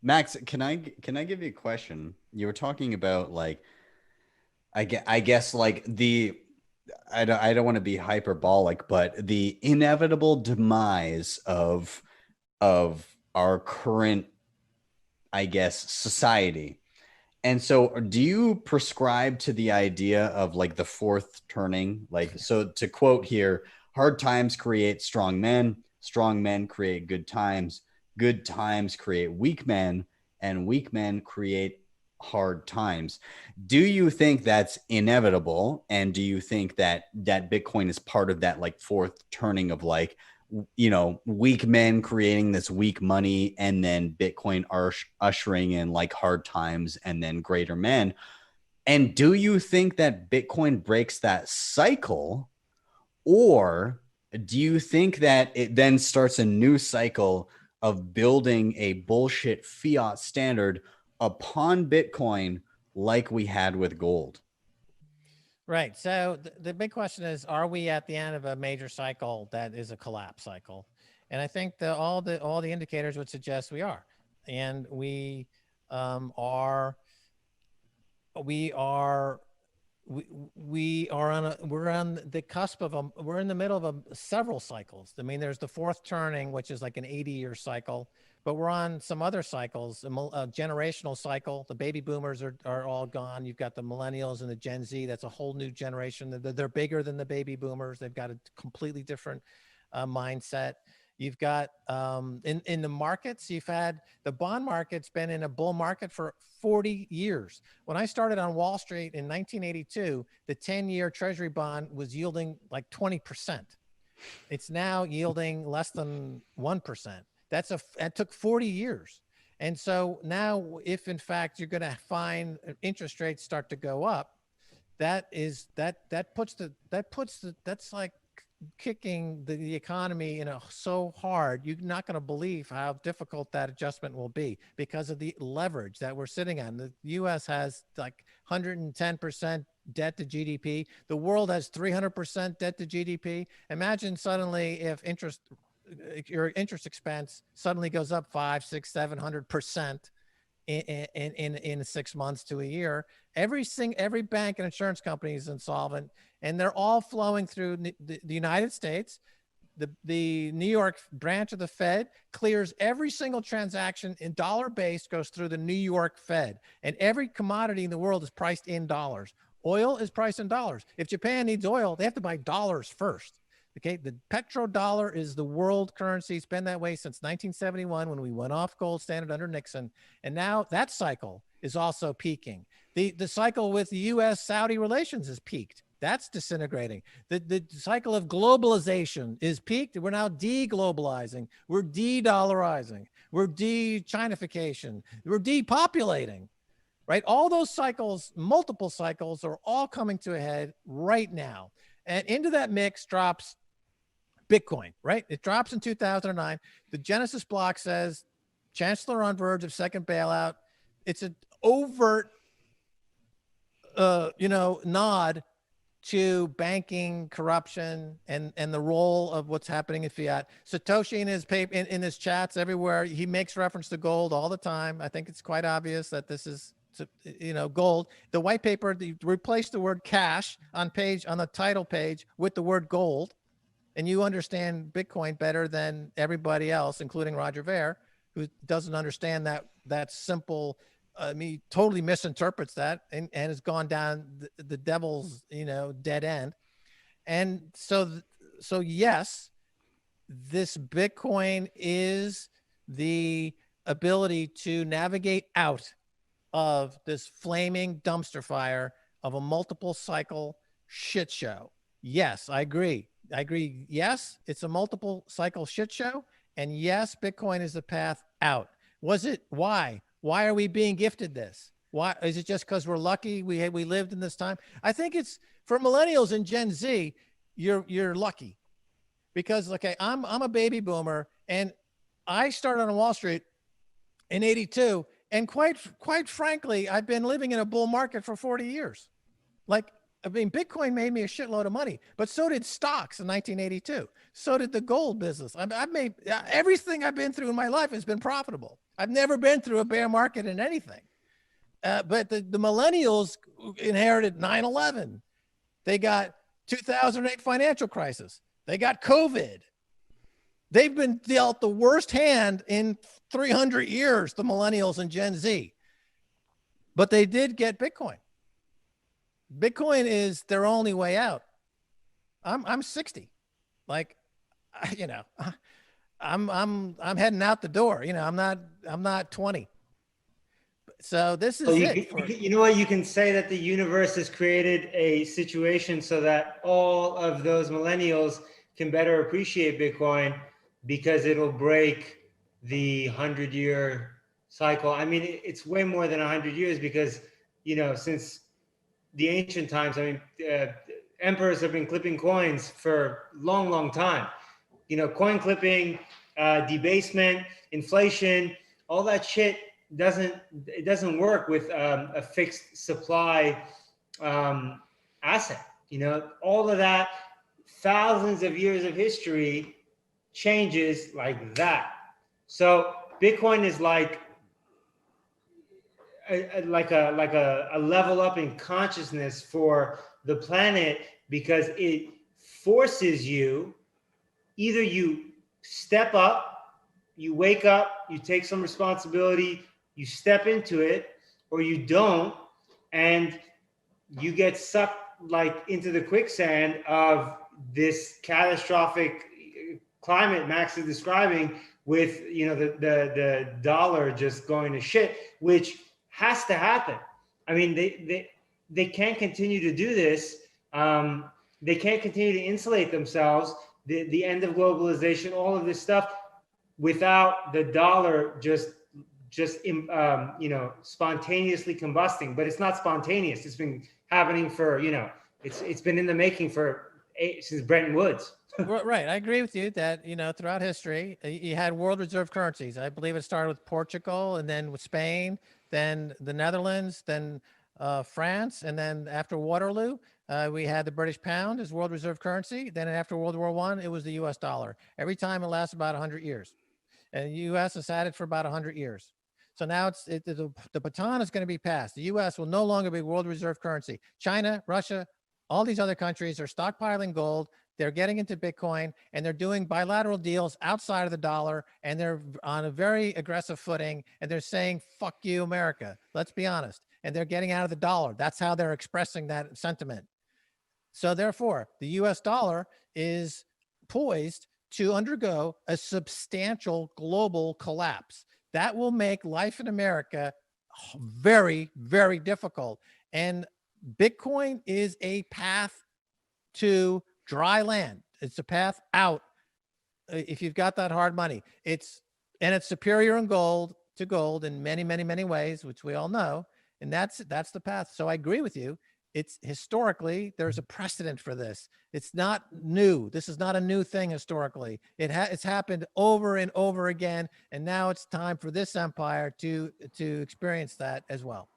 Max, can I give you a question? You were talking about like I guess like I don't want to be hyperbolic, but the inevitable demise of our current, I guess, society. And so do you prescribe to the idea of like the fourth turning? Like, so to quote here, hard times create strong men create good times create weak men, and weak men create hard times. Do you think that's inevitable? And do you think that Bitcoin is part of that like fourth turning of like, weak men creating this weak money, and then Bitcoin ushering in like hard times and then greater men? And do you think that Bitcoin breaks that cycle, or do you think that it then starts a new cycle of building a bullshit fiat standard upon Bitcoin like we had with gold? Right. So the big question is, are we at the end of a major cycle that is a collapse cycle? And I think all the indicators would suggest we are, and are we are we, we are on a we're on the cusp of we're in the middle of several cycles. I mean, there's the fourth turning, which is like an 80-year cycle, but we're on some other cycles, a generational cycle. The baby boomers are all gone. You've got the millennials and the Gen Z. That's a whole new generation. They're bigger than the baby boomers. They've got a completely different mindset. You've got in the markets, you've had the bond market's been in a bull market for 40 years. When I started on Wall Street in 1982, the 10-year Treasury bond was yielding like 20%. It's now yielding less than 1%. That took 40 years. And so now, if in fact you're going to find interest rates start to go up, that's like kicking the economy so hard. You're not going to believe how difficult that adjustment will be because of the leverage that we're sitting on. The US has like 110% debt to GDP. The world has 300% debt to GDP. Imagine suddenly if your interest expense suddenly goes up 5, 6, 700% in 6 months to a year. Every bank and insurance company is insolvent, and they're all flowing through the United States. The New York branch of the Fed clears every single transaction in dollar based, goes through the New York Fed, and every commodity in the world is priced in dollars. Oil is priced in dollars. If Japan needs oil, they have to buy dollars first. Okay, the petrodollar is the world currency. It's been that way since 1971 when we went off gold standard under Nixon. And now that cycle is also peaking. The cycle with the US Saudi relations has peaked. That's disintegrating. The cycle of globalization is peaked. We're now de-globalizing. We're de-dollarizing. We're de-Chinification. We're depopulating, right? All those cycles, multiple cycles, are all coming to a head right now. And into that mix drops Bitcoin, right? It drops in 2009. The Genesis block says Chancellor on verge of second bailout. It's an overt, nod to banking corruption and the role of what's happening in fiat. Satoshi in his paper, in his chats everywhere, he makes reference to gold all the time. I think it's quite obvious that this is gold. The white paper replaced the word cash on the title page with the word gold, and you understand Bitcoin better than everybody else, including Roger Ver, who doesn't understand that simple. Totally misinterprets that and has gone down the devil's dead end. And so yes, this Bitcoin is the ability to navigate out of this flaming dumpster fire of a multiple cycle shit show. Yes, I agree. Yes, it's a multiple cycle shit show. And yes, Bitcoin is the path out. Was it? Why? Why are we being gifted this? Why is it just because we're lucky we lived in this time? I think it's for millennials and Gen Z. You're lucky because okay, I'm a baby boomer and I started on Wall Street in '82, and quite frankly, I've been living in a bull market for 40 years. Like, I mean, Bitcoin made me a shitload of money, but so did stocks in 1982. So did the gold business. I've made everything I've been through in my life has been profitable. I've never been through a bear market in anything. But the millennials inherited 9/11. They got 2008 financial crisis. They got COVID. They've been dealt the worst hand in 300 years, the millennials and Gen Z. But they did get Bitcoin. Bitcoin is their only way out. I'm 60. Like, you know, I'm heading out the door. You know, I'm not 20. So this is you know what? You can say that the universe has created a situation so that all of those millennials can better appreciate Bitcoin because it'll break the 100-year cycle. I mean, it's way more than 100 years because, you know, since the ancient times, I mean, emperors have been clipping coins for long, long time. You know, coin clipping, debasement, inflation, all that shit doesn't work with a fixed supply asset. You know, all of that, thousands of years of history changes like that. So Bitcoin is like a level up in consciousness for the planet because it forces you, either you step up, you wake up, you take some responsibility, you step into it, or you don't, and you get sucked like into the quicksand of this catastrophic climate Max is describing, with, you know, the dollar just going to shit, which has to happen. I mean, they can't continue to do this. They can't continue to insulate themselves. The end of globalization, all of this stuff, without the dollar just you know, spontaneously combusting. But it's not spontaneous. It's been happening for, you know, it's been in the making since Bretton Woods. Right. I agree with you that, you know, throughout history, you had world reserve currencies. I believe it started with Portugal, and then with Spain, then the Netherlands, then France. And then after Waterloo, we had the British pound as world reserve currency. Then after World War I, it was the US dollar. Every time it lasts about 100 years. And the US has had it for about 100 years. So now the baton is going to be passed. The US will no longer be world reserve currency. China, Russia, all these other countries are stockpiling gold. They're getting into Bitcoin, and they're doing bilateral deals outside of the dollar, and they're on a very aggressive footing, and they're saying, fuck you, America. Let's be honest. And they're getting out of the dollar. That's how they're expressing that sentiment. So therefore, the US dollar is poised to undergo a substantial global collapse. That will make life in America very, very difficult. And Bitcoin is a path to dry land. It's a path out if you've got that hard money. It's superior in gold in many, many, many ways, which we all know. And that's the path. So I agree with you. It's historically, there's a precedent for this. It's not new. This is not a new thing historically. It's happened over and over again. And now it's time for this empire to experience that as well.